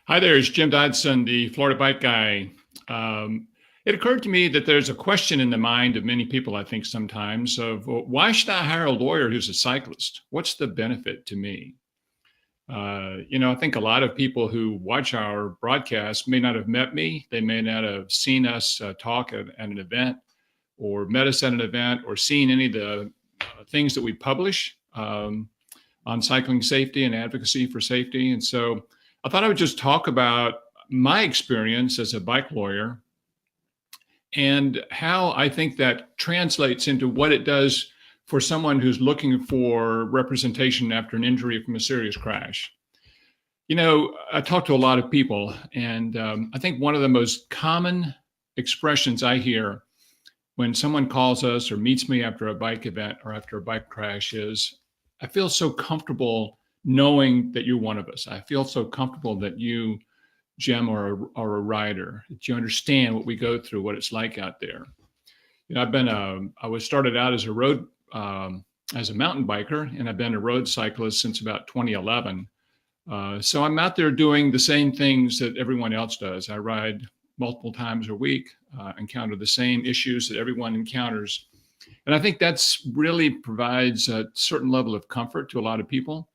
Hi there, it's Jim Dodson, the Florida Bike Guy. It occurred to me that there's a question in the mind of many people, I think, sometimes of well, why should I hire a lawyer who's a cyclist? What's the benefit to me? I think a lot of people who watch our broadcast may not have met me. They may not have seen us talk at an event or met us at an event or seen any of the things that we publish on cycling safety and advocacy for safety. And so I thought I would just talk about my experience as a bike lawyer and how I think that translates into what it does for someone who's looking for representation after an injury from a serious crash. I talk to a lot of people, and I think one of the most common expressions I hear when someone calls us or meets me after a bike event or after a bike crash is, I feel so comfortable knowing that you're one of us. I feel so comfortable that you, Jim, are a rider, that you understand what we go through, what it's like out there. I was started out as a road, as a mountain biker, and I've been a road cyclist since about 2011. So I'm out there doing the same things that everyone else does. I ride multiple times a week, encounter the same issues that everyone encounters. And I think that's really provides a certain level of comfort to a lot of people.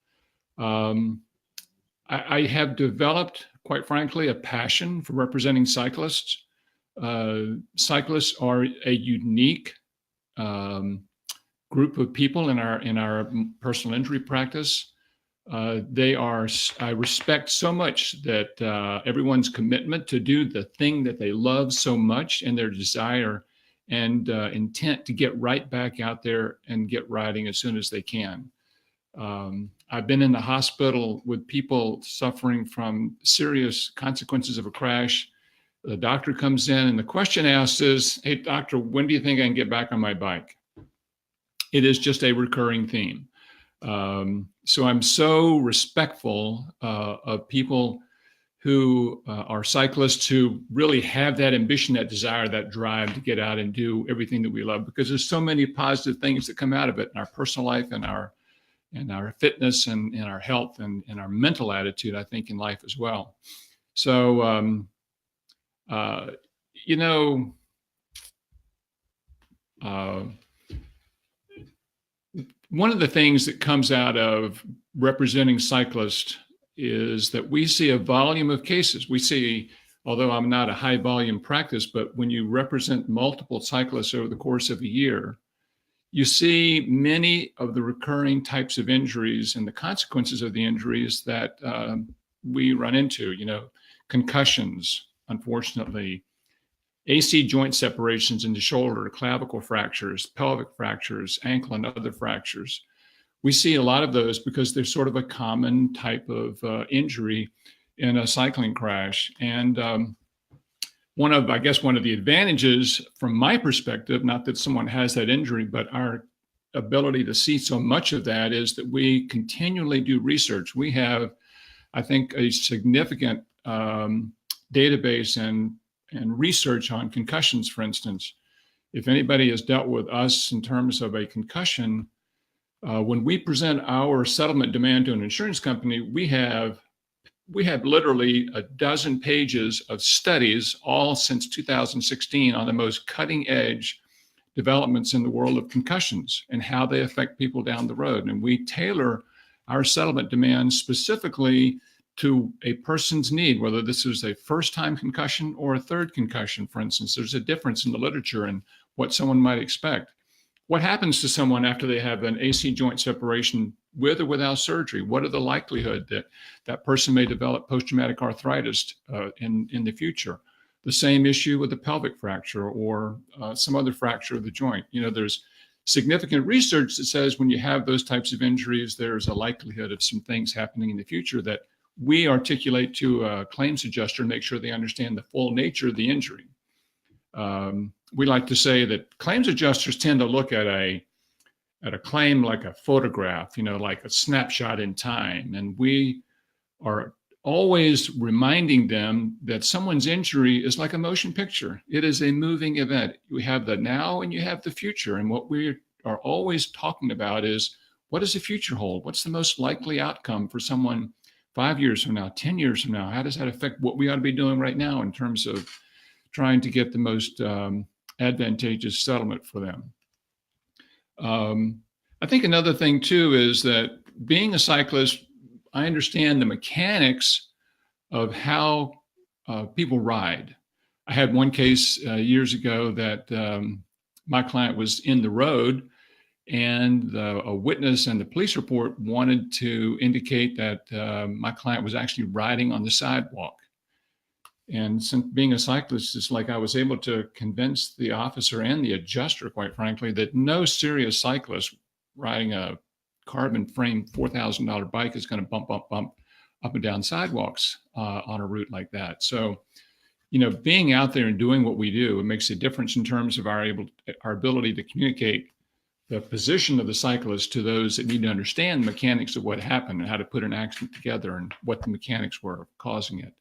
I have developed, quite frankly, a passion for representing cyclists. Cyclists are a unique group of people in our personal injury practice. I respect so much that everyone's commitment to do the thing that they love so much and their desire and intent to get right back out there and get riding as soon as they can. I've been in the hospital with people suffering from serious consequences of a crash. The doctor comes in and the question asked is, "Hey, doctor, when do you think I can get back on my bike?" It is just a recurring theme. So I'm so respectful of people who are cyclists who really have that ambition, that desire, that drive to get out and do everything that we love, because there's so many positive things that come out of it in our personal life and our fitness and our health and our mental attitude, I think, in life as well. So, one of the things that comes out of representing cyclists is that we see a volume of cases. We see, although I'm not a high volume practice, but when you represent multiple cyclists over the course of a year, you see many of the recurring types of injuries and the consequences of the injuries that we run into, concussions, unfortunately, AC joint separations in the shoulder, clavicle fractures, pelvic fractures, ankle and other fractures. We see a lot of those because they're sort of a common type of injury in a cycling crash. And one of the advantages from my perspective, not that someone has that injury, but our ability to see so much of that is that we continually do research. We have, I think, a significant database and research on concussions, for instance. If anybody has dealt with us in terms of a concussion, when we present our settlement demand to an insurance company, we have literally a dozen pages of studies, all since 2016, on the most cutting edge developments in the world of concussions and how they affect people down the road. And we tailor our settlement demands specifically to a person's need, whether this is a first-time concussion or a third concussion, for instance. There's a difference in the literature and what someone might expect. What happens to someone after they have an AC joint separation with or without surgery? What are the likelihood that that person may develop post-traumatic arthritis in the future? The same issue with a pelvic fracture or some other fracture of the joint. There's significant research that says when you have those types of injuries, there's a likelihood of some things happening in the future that we articulate to a claims adjuster to make sure they understand the full nature of the injury. We like to say that claims adjusters tend to look at a claim like a photograph, like a snapshot in time. And we are always reminding them that someone's injury is like a motion picture. It is a moving event. You have the now and you have the future. And what we are always talking about is, what does the future hold? What's the most likely outcome for someone 5 years from now, 10 years from now? How does that affect what we ought to be doing right now in terms of trying to get the most advantageous settlement for them? I think another thing too is that being a cyclist, I understand the mechanics of how people ride. I had one case years ago that my client was in the road, and a witness and the police report wanted to indicate that my client was actually riding on the sidewalk. And since being a cyclist, it's like I was able to convince the officer and the adjuster, quite frankly, that no serious cyclist riding a carbon frame $4,000 bike is going to bump up and down sidewalks on a route like that. So, being out there and doing what we do, it makes a difference in terms of our ability to communicate the position of the cyclist to those that need to understand the mechanics of what happened and how to put an accident together and what the mechanics were causing it.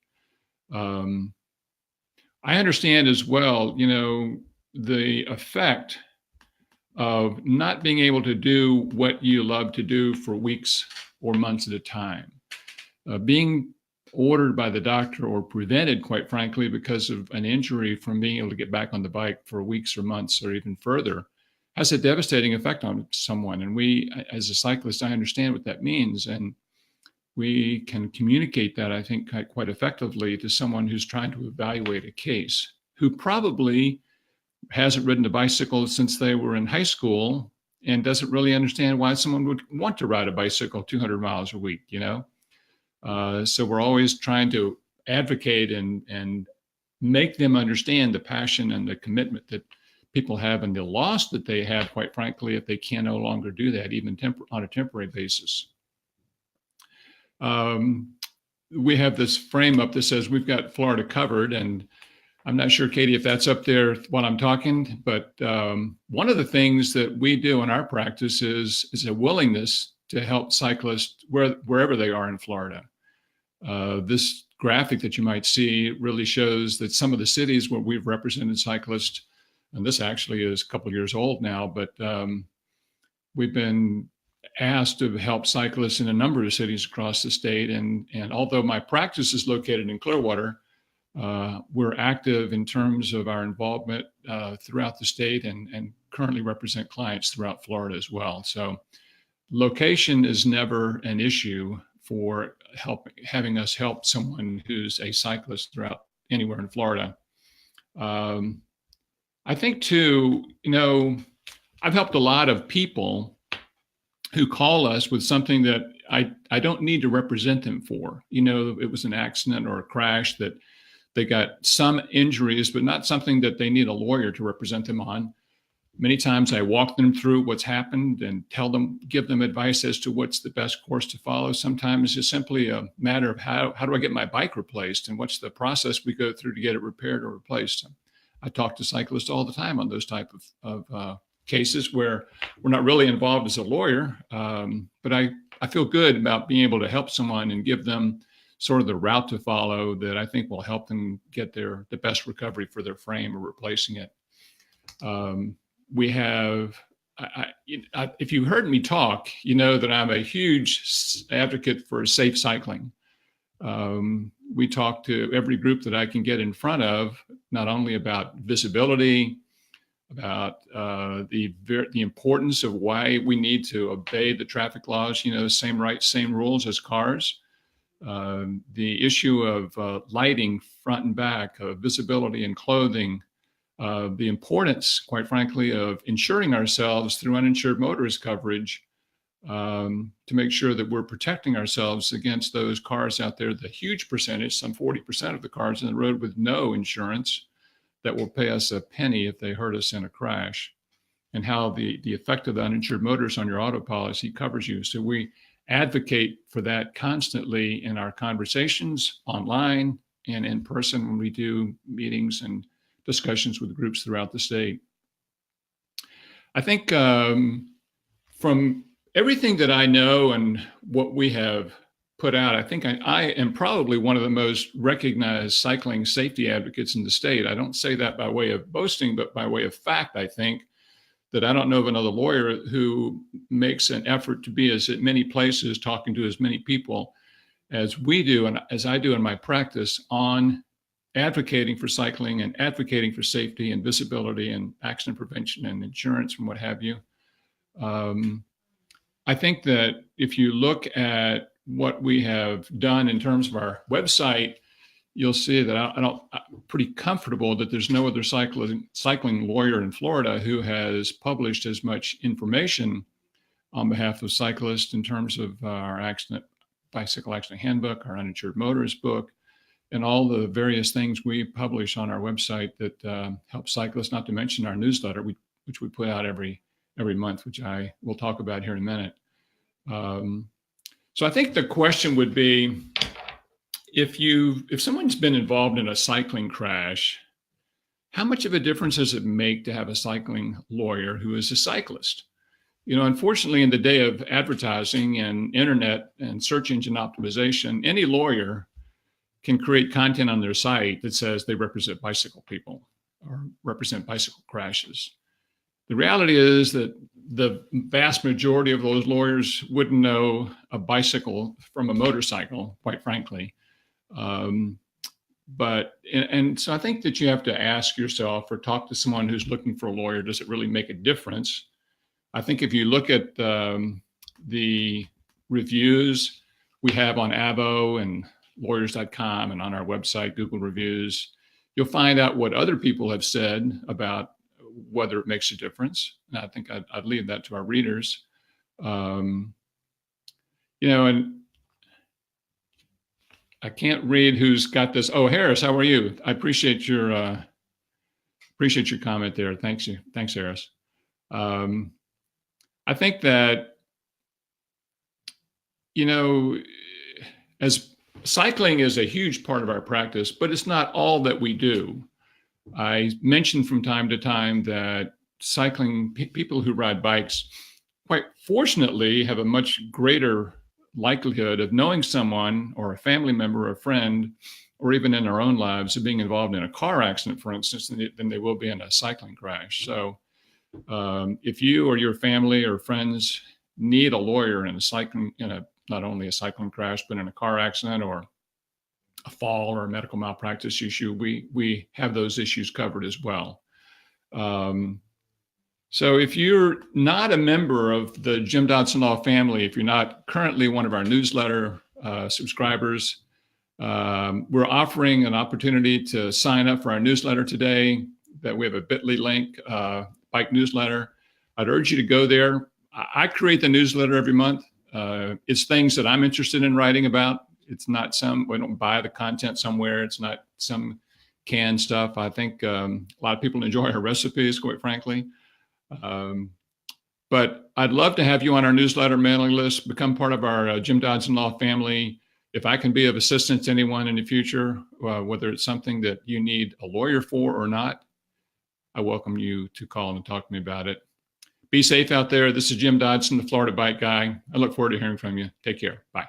I understand as well, the effect of not being able to do what you love to do for weeks or months at a time. Being ordered by the doctor or prevented, quite frankly, because of an injury from being able to get back on the bike for weeks or months or even further has a devastating effect on someone. And we, as a cyclist, I understand what that means. And we can communicate that, I think, quite effectively to someone who's trying to evaluate a case, who probably hasn't ridden a bicycle since they were in high school and doesn't really understand why someone would want to ride a bicycle 200 miles a week, So we're always trying to advocate and make them understand the passion and the commitment that people have and the loss that they have, quite frankly, if they can no longer do that, even on a temporary basis. We have this frame up that says we've got Florida covered, and I'm not sure, Katie, if that's up there while I'm talking, but one of the things that we do in our practice is a willingness to help cyclists wherever they are in Florida. This graphic that you might see really shows that some of the cities where we've represented cyclists, and this actually is a couple of years old now, but we've been asked to help cyclists in a number of cities across the state. And although my practice is located in Clearwater, we're active in terms of our involvement throughout the state and currently represent clients throughout Florida as well. So location is never an issue for having us help someone who's a cyclist throughout anywhere in Florida. I think too, I've helped a lot of people who call us with something that I don't need to represent them for. It was an accident or a crash that they got some injuries, but not something that they need a lawyer to represent them on. Many times I walk them through what's happened and give them advice as to what's the best course to follow. Sometimes it's just simply a matter of how do I get my bike replaced and what's the process we go through to get it repaired or replaced. I talk to cyclists all the time on those type of cases where we're not really involved as a lawyer, but I feel good about being able to help someone and give them sort of the route to follow that I think will help them get the best recovery for their frame or replacing it. We have, if you heard me talk, you know that I'm a huge advocate for safe cycling. We talk to every group that I can get in front of, not only about visibility, about the importance of why we need to obey the traffic laws, same rights, same rules as cars. The issue of lighting front and back, visibility and clothing, the importance, quite frankly, of insuring ourselves through uninsured motorist coverage to make sure that we're protecting ourselves against those cars out there, the huge percentage, some 40% of the cars on the road with no insurance that will pay us a penny if they hurt us in a crash, and how the effect of the uninsured motorist on your auto policy covers you. So we advocate for that constantly in our conversations online and in person when we do meetings and discussions with groups throughout the state. I think from everything that I know and what we have put out, I think I am probably one of the most recognized cycling safety advocates in the state. I don't say that by way of boasting, but by way of fact. I think that I don't know of another lawyer who makes an effort to be at many places, talking to as many people as we do and as I do in my practice on advocating for cycling and advocating for safety and visibility and accident prevention and insurance and what have you. I think that if you look at what we have done in terms of our website, you'll see that I'm pretty comfortable that there's no other cycling lawyer in Florida who has published as much information on behalf of cyclists in terms of our bicycle accident handbook, our uninsured motorist book, and all the various things we publish on our website that help cyclists, not to mention our newsletter, which we put out every month, which I will talk about here in a minute. So I think the question would be, if someone's been involved in a cycling crash, how much of a difference does it make to have a cycling lawyer who is a cyclist? You know, unfortunately, in the day of advertising and internet and search engine optimization, any lawyer can create content on their site that says they represent bicycle people or represent bicycle crashes. The reality is that the vast majority of those lawyers wouldn't know a bicycle from a motorcycle, quite frankly. So I think that you have to ask yourself or talk to someone who's looking for a lawyer, does it really make a difference? I think if you look at the reviews we have on Avo and lawyers.com and on our website, Google Reviews, you'll find out what other people have said about whether it makes a difference. And I think I'd leave that to our readers. You know, and I can't read who's got this. Oh, Harris, how are you? I appreciate your comment there. Thanks, Harris. I think that, you know, as cycling is a huge part of our practice, but it's not all that we do. I mentioned from time to time that cycling people who ride bikes, quite fortunately, have a much greater likelihood of knowing someone or a family member or a friend, or even in their own lives, of being involved in a car accident, for instance, than they will be in a cycling crash. So if you or your family or friends need a lawyer in not only a cycling crash, but in a car accident or a fall or a medical malpractice issue, we have those issues covered as well. So if you're not a member of the Jim Dodson Law family, if you're not currently one of our newsletter subscribers, we're offering an opportunity to sign up for our newsletter today. That we have a bit.ly link, bike newsletter. I'd urge you to go there. I create the newsletter every month. It's things that I'm interested in writing about. It's not we don't buy the content somewhere. It's not some canned stuff. I think a lot of people enjoy our recipes, quite frankly. But I'd love to have you on our newsletter mailing list, become part of our Jim Dodson Law family. If I can be of assistance to anyone in the future, whether it's something that you need a lawyer for or not, I welcome you to call and talk to me about it. Be safe out there. This is Jim Dodson, the Florida Bike Guy. I look forward to hearing from you. Take care. Bye.